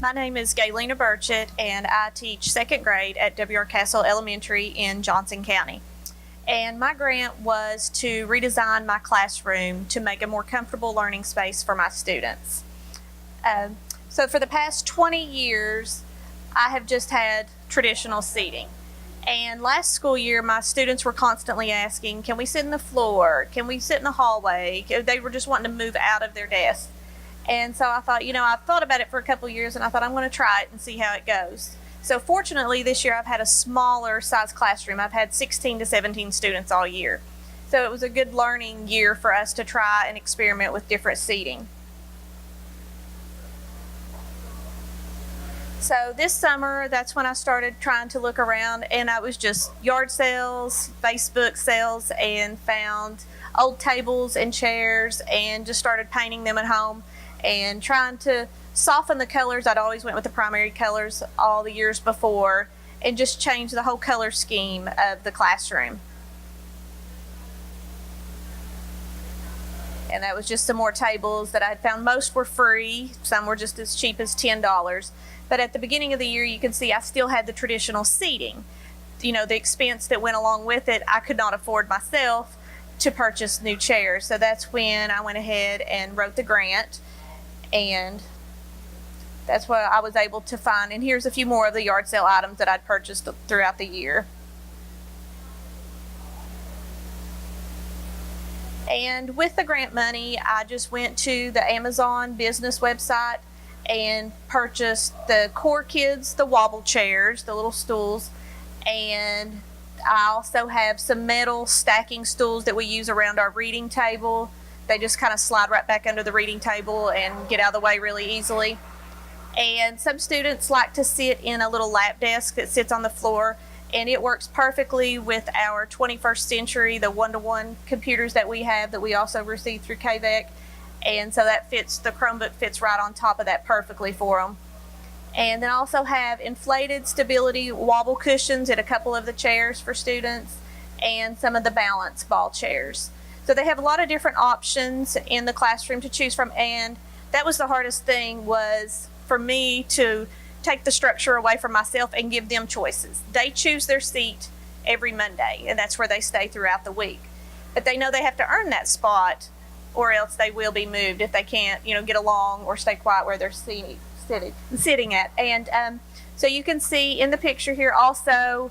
My name is Gaylena Burchett, and I teach second grade at W.R. Castle Elementary in Johnson County. And my grant was to redesign my classroom to make a more comfortable learning space for my students. So for the past 20 years, I have just had traditional seating. And last school year, my students were constantly asking, can we sit in the floor? Can we sit in the hallway? They were just wanting to move out of their desks. And so I thought, I've thought about it for a couple of years, and I thought I'm going to try it and see how it goes. So fortunately, this year I've had a smaller size classroom. I've had 16 to 17 students all year. So it was a good learning year for us to try and experiment with different seating. So this summer, that's when I started trying to look around, and I was just yard sales, Facebook sales, and found old tables and chairs and just started painting them at home and trying to soften the colors. I'd always went with the primary colors all the years before and just change the whole color scheme of the classroom. And that was just some more tables that I had found. Most were free, some were just as cheap as $10. But at the beginning of the year, you can see I still had the traditional seating. The expense that went along with it, I could not afford myself to purchase new chairs. So that's when I went ahead and wrote the grant, and that's what I was able to find. And here's a few more of the yard sale items that I'd purchased throughout the year. And with the grant money, I just went to the Amazon business website and purchased the Core Kids, the wobble chairs, the little stools, and I also have some metal stacking stools that we use around our reading table. They just kind of slide right back under the reading table and get out of the way really easily. And some students like to sit in a little lap desk that sits on the floor, and it works perfectly with our 21st century, the one-to-one computers that we have that we also receive through KVEC. And so that fits, the Chromebook fits right on top of that perfectly for them. And then I also have inflated stability wobble cushions in a couple of the chairs for students and some of the balance ball chairs. So they have a lot of different options in the classroom to choose from, and that was the hardest thing, was for me to take the structure away from myself and give them choices. They choose their seat every Monday, and that's where they stay throughout the week. But they know they have to earn that spot, or else they will be moved if they can't, get along or stay quiet where they're sitting at. And so you can see in the picture here also,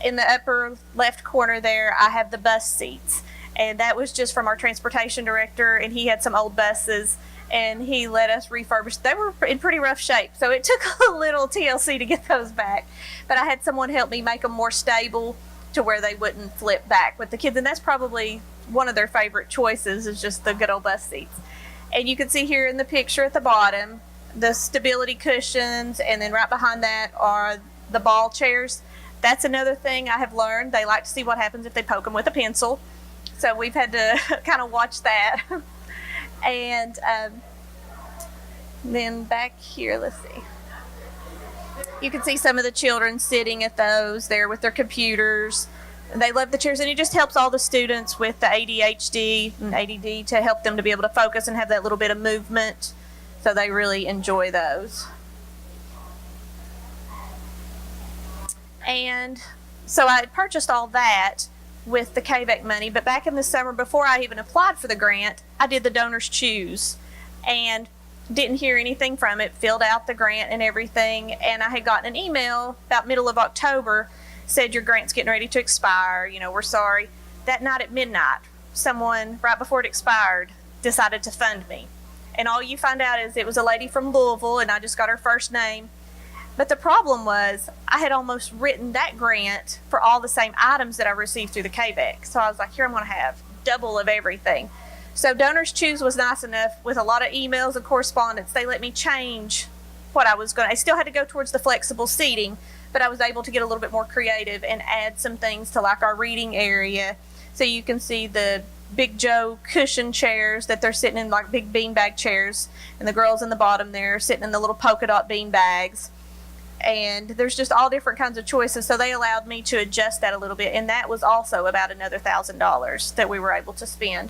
in the upper left corner there, I have the bus seats. And that was just from our transportation director, and he had some old buses, and he let us refurbish. They were in pretty rough shape, so it took a little TLC to get those back. But I had someone help me make them more stable to where they wouldn't flip back with the kids, and that's probably one of their favorite choices, is just the good old bus seats. And you can see here in the picture at the bottom, the stability cushions, and then right behind that are the ball chairs. That's another thing I have learned. They like to see what happens if they poke them with a pencil. So we've had to kind of watch that. And then back here, let's see. You can see some of the children sitting at those there with their computers. They love the chairs, and it just helps all the students with the ADHD and ADD to help them to be able to focus and have that little bit of movement. So they really enjoy those. And so I had purchased all that with the KVEC money, but back in the summer, before I even applied for the grant, I did the donors choose and didn't hear anything from it, filled out the grant and everything, and I had gotten an email about middle of October, said your grant's getting ready to expire, we're sorry. That night at midnight, someone, right before it expired, decided to fund me. And all you find out is it was a lady from Louisville, and I just got her first name. But the problem was I had almost written that grant for all the same items that I received through the KVEC. So I was like, here, I'm going to have double of everything. So Donors Choose was nice enough, with a lot of emails and correspondence. They let me change what I was going to. I still had to go towards the flexible seating, but I was able to get a little bit more creative and add some things to like our reading area. So you can see the Big Joe cushion chairs that they're sitting in, like big beanbag chairs, and the girls in the bottom there sitting in the little polka dot bean bags. And there's just all different kinds of choices, so they allowed me to adjust that a little bit, and that was also about another $1,000 that we were able to spend.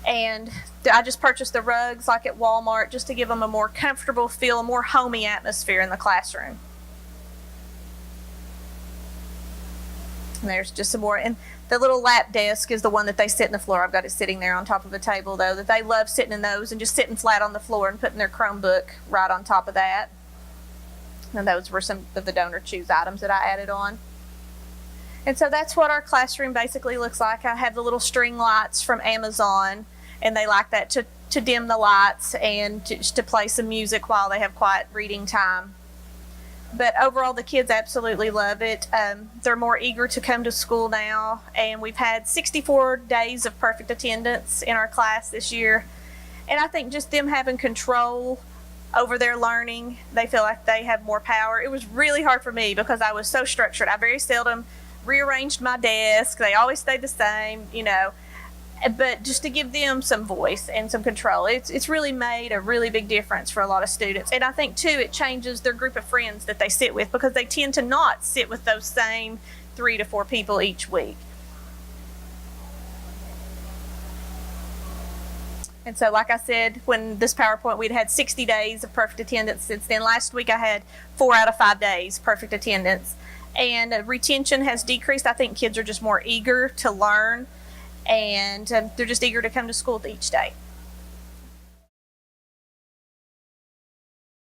And I just purchased the rugs like at Walmart just to give them a more comfortable feel, a more homey atmosphere in the classroom. And there's just some more. And the little lap desk is the one that they sit in the floor. I've got it sitting there on top of a table, though, that they love sitting in those and just sitting flat on the floor and putting their Chromebook right on top of that. And those were some of the donor choose items that I added on. And so that's what our classroom basically looks like. I have the little string lights from Amazon, and they like that to dim the lights and to play some music while they have quiet reading time. But overall, the kids absolutely love it. They're more eager to come to school now, and we've had 64 days of perfect attendance in our class this year. And I think just them having control over their learning, they feel like they have more power. It was really hard for me because I was so structured. I very seldom rearranged my desk. They always stayed the same, you know. But just to give them some voice and some control, it's really made a really big difference for a lot of students. And I think, too, it changes their group of friends that they sit with, because they tend to not sit with those same 3 to 4 people each week. And so, like I said, when this PowerPoint, we'd had 60 days of perfect attendance since then. Last week I had 4 out of 5 days perfect attendance. And retention has decreased. I think kids are just more eager to learn, and they're just eager to come to school each day.